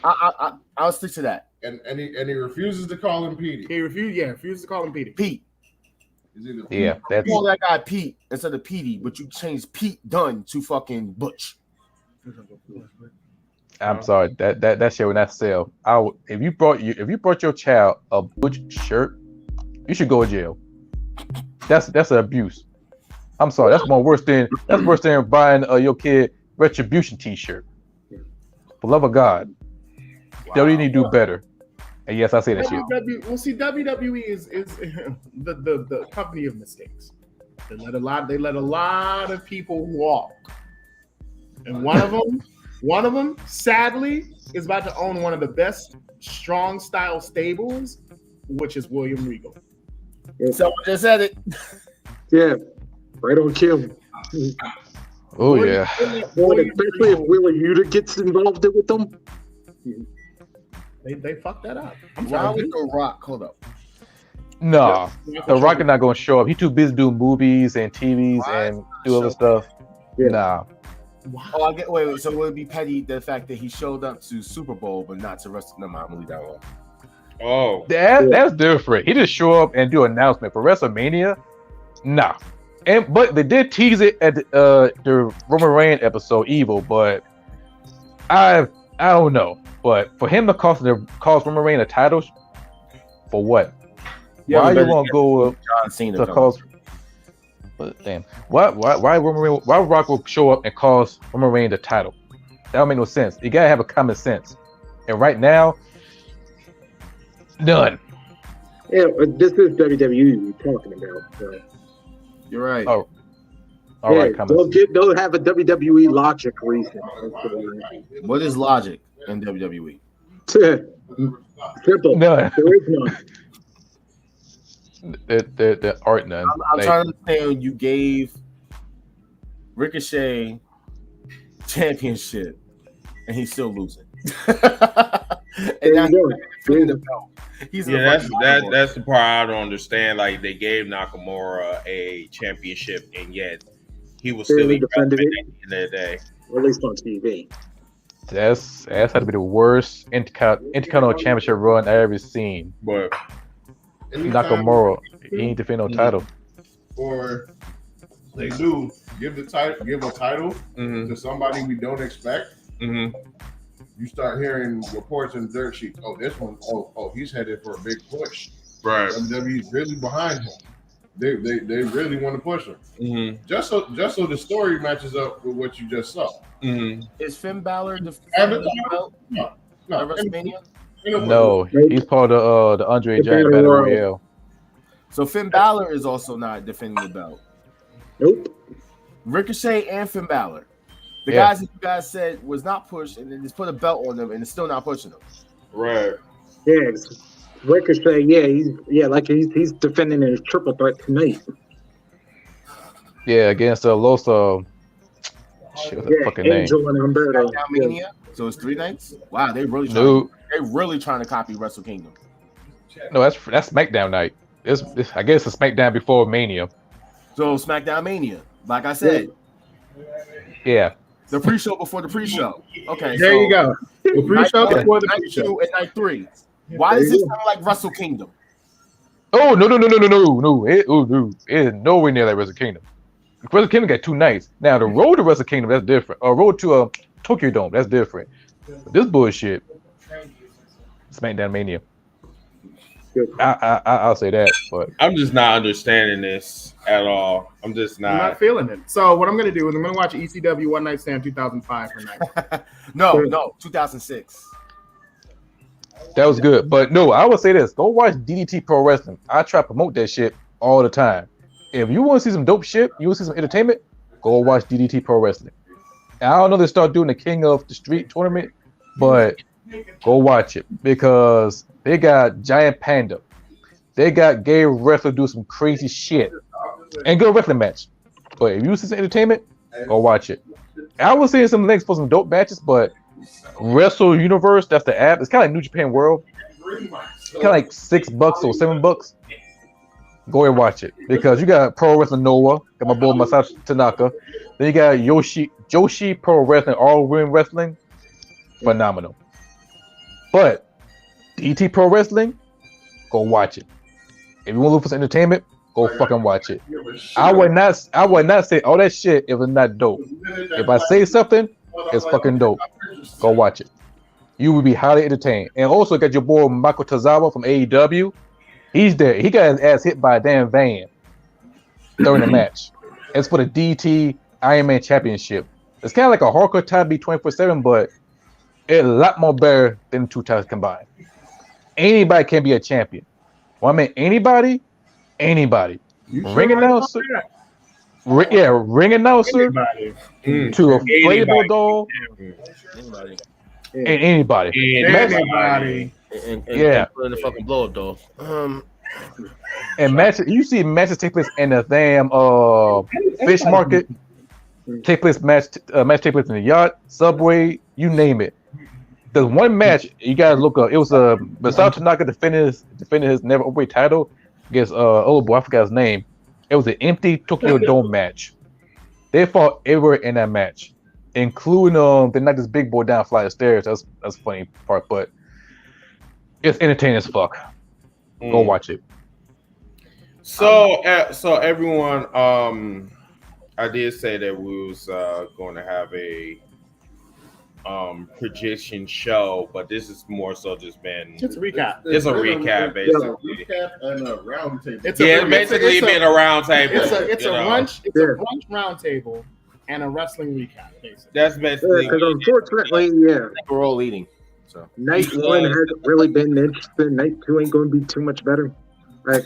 I'll stick to that. And he refuses to call him Petey. He refuses to call him Petey. Pete. Yeah, that's you call that guy Pete instead of Petey, but you changed Pete Dunne to fucking Butch. I'm sorry, that shit would not sell. If you brought your child a Butch shirt, you should go to jail. That's an abuse. I'm sorry, that's worse than buying your kid Retribution T-shirt. For love of God, WWE need to do better. And yes, I say that shit. Well, see, WWE is the company of mistakes. They let a lot of people walk, and one of them, sadly, is about to own one of the best strong style stables, which is William Regal. Someone just said it. Yeah, right on Kim. Oh yeah. Well, especially if Wheeler Yuta gets involved with them. They fucked that up. I'm Why sorry. would The Rock? Hold up. No, The Rock is not going to show up. He's too busy doing movies and TVs and do other stuff. Yeah. Nah. Oh, I get. Wait. So it would be petty the fact that he showed up to Super Bowl but not to Wrestle. No, I'm gonna leave that alone. Oh, That's different. He just show up and do an announcement for WrestleMania. Nah. But they did tease it at the Roman Reigns episode Evil, but I don't know. But for him to cost Roman Reigns a title, for what? Yeah, why but you want to go John Cena to cause? But damn, why Roman Reigns? Why Rock will show up and cause Roman Reigns the title? That don't make no sense. You gotta have a common sense. And right now, none. Yeah, but this is WWE we're talking about. So. You're right. Oh, all right, common sense. They'll have a WWE logic reason. What is logic in WWE? Simple. None. There is none. There aren't none. I'm trying to understand. You gave Ricochet championship, and he's still losing. And now he's the belt. That's the part I don't understand. Like they gave Nakamura a championship, and yet he was still defended it at the end of the day. Or at least on TV. That's had to be the worst Intercontinental Championship run I ever seen. But Nakamura, he ain't defend no title. Or they do give a title to somebody we don't expect. You start hearing reports in dirt sheets. Oh, this one. Oh, he's headed for a big push. right, WWE's really behind him. They really want to push him. Just so the story matches up with what you just saw. Is Finn Balor defending the belt No, at WrestleMania? No, he's part of the Andre Giant Battle Royale. So Finn Balor is also not defending the belt. Nope. Ricochet and Finn Balor, the Yeah. guys that you guys said was not pushed, and then just put a belt on them, and it's still not pushing them. right. Yeah, Ricochet. Yeah, he's defending his triple threat tonight. Yeah, against Los. Shit, what's the fucking name? Angel and Humberto. SmackDown Mania. So it's 3 nights. Wow, they really No, trying to copy Wrestle Kingdom. no, that's SmackDown night. I guess it's SmackDown before Mania. So SmackDown Mania, like I said, Yeah, the pre-show before the pre-show. Okay, There you go. The pre-show Night before the night pre-show. 2 and night 3. Why does this sound like Wrestle Kingdom? Oh no! It is nowhere near like Wrestle Kingdom. Wrestle Kingdom got 2 nights. Now the road to Wrestle Kingdom, that's different. Or road to Tokyo Dome, that's different. But this bullshit, SmackDown Mania. I'll say that, but I'm just not understanding this at all. I'm just I'm not not. feeling it. So what I'm going to do is I'm going to watch ECW One Night Stand 2005 tonight. No, 2006. that was good. But no, I would say this: go watch DDT Pro Wrestling. I try to promote that shit all the time. If you want to see some dope shit, you want to see some entertainment, go watch DDT Pro Wrestling. And I don't know they start doing the King of the Street tournament, but go watch it because they got Giant Panda. They got gay wrestler do some crazy shit and good wrestling match. But if you see some entertainment, go watch it. I was seeing some links for some dope matches, but Wrestle Universe, that's the app. It's kind of like New Japan World. It's kind of like $6 or $7. Go and watch it because you got Pro Wrestling Noah, got my boy Masashi Tanaka. Then you got Joshi Pro Wrestling, All Women Wrestling, phenomenal. But DT Pro Wrestling, go watch it. If you want to look for some entertainment, go fucking watch it. I would not say all that shit if it's not dope. If I say something, it's fucking dope. Go watch it. You will be highly entertained. And also got your boy Michael Tozawa from AEW. He's there. He got his ass hit by a damn van during the match. It's for the DT Iron Man Championship. It's kind of like a hardcore tie beat 24/7, but it's a lot more better than the 2 titles combined. Anybody can be a champion. Well, I mean, anybody. Ring announcer. Ring announcer to a playable doll. Anybody. And anybody. And Yeah. put in the fucking blow up doll. And matches, you see matches take place in the damn fish market. take place match take place in the yacht, subway, you name it. There's one match you gotta look up. It was Masato Tanaka defending his never openweight title against oh boy, I forgot his name. It was an empty Tokyo Dome match. They fought everywhere in that match, including they knocked this big boy down a flight of stairs. That's the funny part, but it's entertaining as fuck. Go watch it. So everyone, I did say that we was going to have a prediction show, but this is more so just been Just a recap. It's a recap, basically. It's a recap and a round table. Basically been a round table. It's a brunch round table and a wrestling recap, basically. That's basically Because unfortunately, We're all eating. So night one hasn't really been interesting. Night two ain't going to be too much better. Right.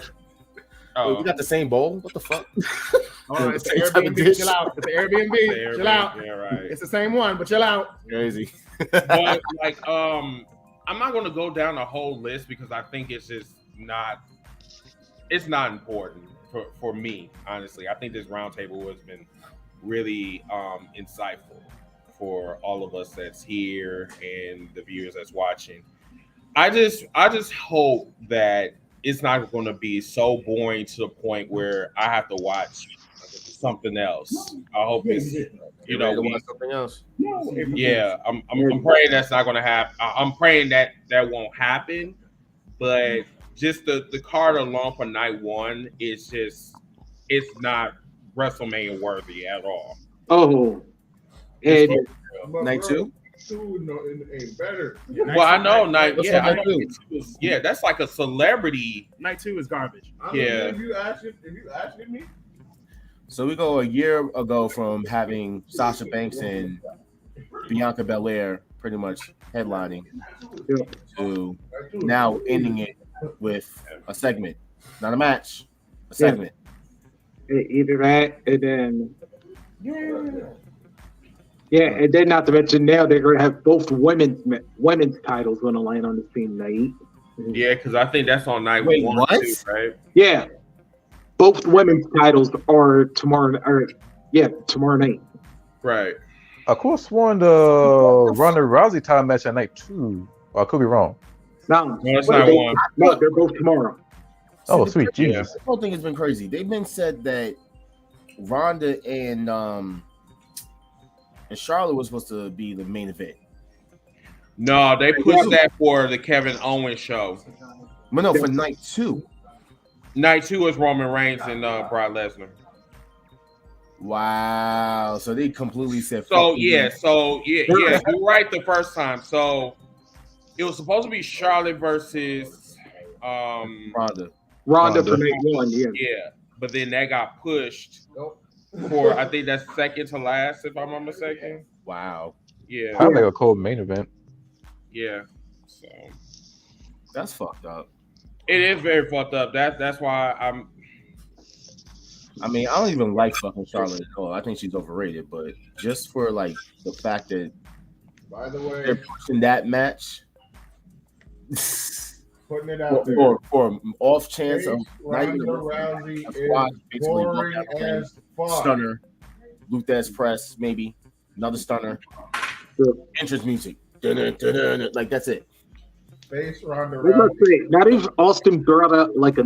oh, you got the same bowl? What the fuck? Oh, it's the Same type of Airbnb. dish. Chill out. It's the Airbnb. Chill out. Yeah, right. It's the same one, but chill out. Crazy. But like, I'm not going to go down the whole list because I think it's just not. It's not important for me, honestly. I think this roundtable has been really insightful for all of us that's here and the viewers that's watching. I just hope that it's not going to be so boring to the point where I have to watch something else. I hope it's Something else. yeah. I'm praying that's not going to happen. I'm praying that won't happen. But just the card alone for night one is just it's not WrestleMania worthy at all. Oh, and Night two? Ain't better. Well, I know night. What's Yeah, up, I night know. two? Yeah, that's like a celebrity. Night two is garbage. Yeah. If you asking me, So we go a year ago from having Sasha Banks and Bianca Belair pretty much headlining to now ending it with a segment, not a match, a segment. either that, and then and then not to mention now they're going to have both women's titles on the line on the same night. Yeah, because I think that's on night Wait, one what? too, right? Yeah, both women's titles are tomorrow. Tomorrow night. Right. Of course, won the Ronda Rousey title match at night 2. I could be wrong. No, No, it's not one. No, they're both tomorrow. Oh, sweet Jesus! This whole thing has been crazy. They've been said that Ronda and Charlotte was supposed to be the main event. No, they pushed that for the Kevin Owens show. But no, for night two. Night 2 is Roman Reigns and Brock Lesnar. Wow. So they completely said So fuck yeah, you. you're right the first time. So it was supposed to be Charlotte versus Ronda for night one. Yeah. yeah, but then that got pushed for I think that's second to last, if I'm not mistaken. Wow. Yeah, Probably like a cold main event. yeah. So That's fucked up. it is very fucked up. That's why I mean, I don't even like fucking Charlotte at all. I think she's overrated, but just for like the fact that by the way, they're pushing that match putting it out there. for off chance of not Ronda even Rousey a squad, is basically boring knockout thing. as fuck. Stunner, Luthez press, maybe another stunner, Sure. entrance music, dun-dun-dun-dun, like that's it. Face Ronda I was about Rousey. to say, not if Austin brought out like a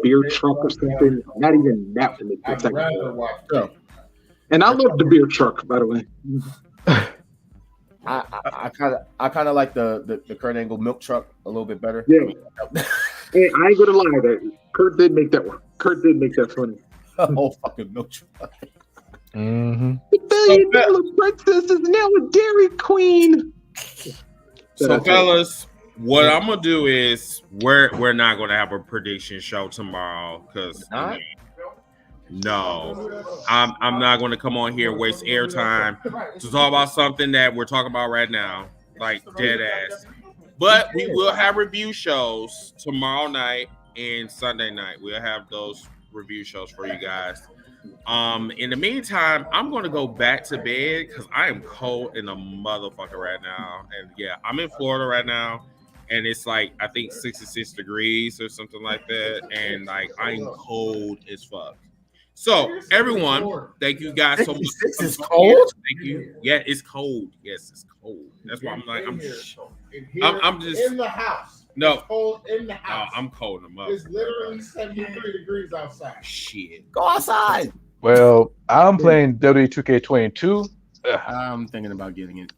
beer truck or something. Not even that would make the I'd second. rather watch. So, And I love the beer truck, by the way. I kind of like the Kurt Angle milk truck a little bit better. Yeah. Hey, I ain't gonna lie, that Kurt did make that work. Kurt did make that funny. Oh, fucking milk truck. Mm-hmm. The $1 billion princess is now a Dairy Queen. so fellas, what I'm gonna do is we're not gonna have a prediction show tomorrow because no, I'm not gonna come on here and waste airtime to talk about something that we're talking about right now, like dead ass. But we will have review shows tomorrow night and Sunday night. We'll have those review shows for you guys. In the meantime, I'm gonna go back to bed because I am cold in a motherfucker right now. And yeah, I'm in Florida right now, and it's like I think 66 degrees or something like that, and like I'm cold as fuck. So, everyone, thank you guys so much. 66 is cold? Thank you. Yeah, it's cold. Yes, it's cold. That's why I'm like, I'm just in the house. no. It's cold in the No, house. I'm cold. I'm up. It's literally 73 degrees outside. Shit. Go outside. Well, I'm playing W2K22. I'm thinking about getting it.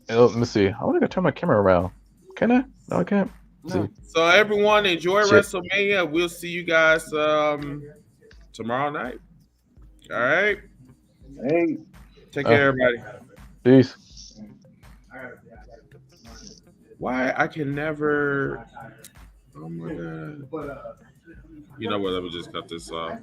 Let me see. I want to turn my camera around. Can I? No, I can't. No. See. So everyone, enjoy Shit. WrestleMania. We'll see you guys tomorrow night. All right. Hey. Take care, everybody. Peace. Why I can never. Oh my god. You know what? Let me just cut this off.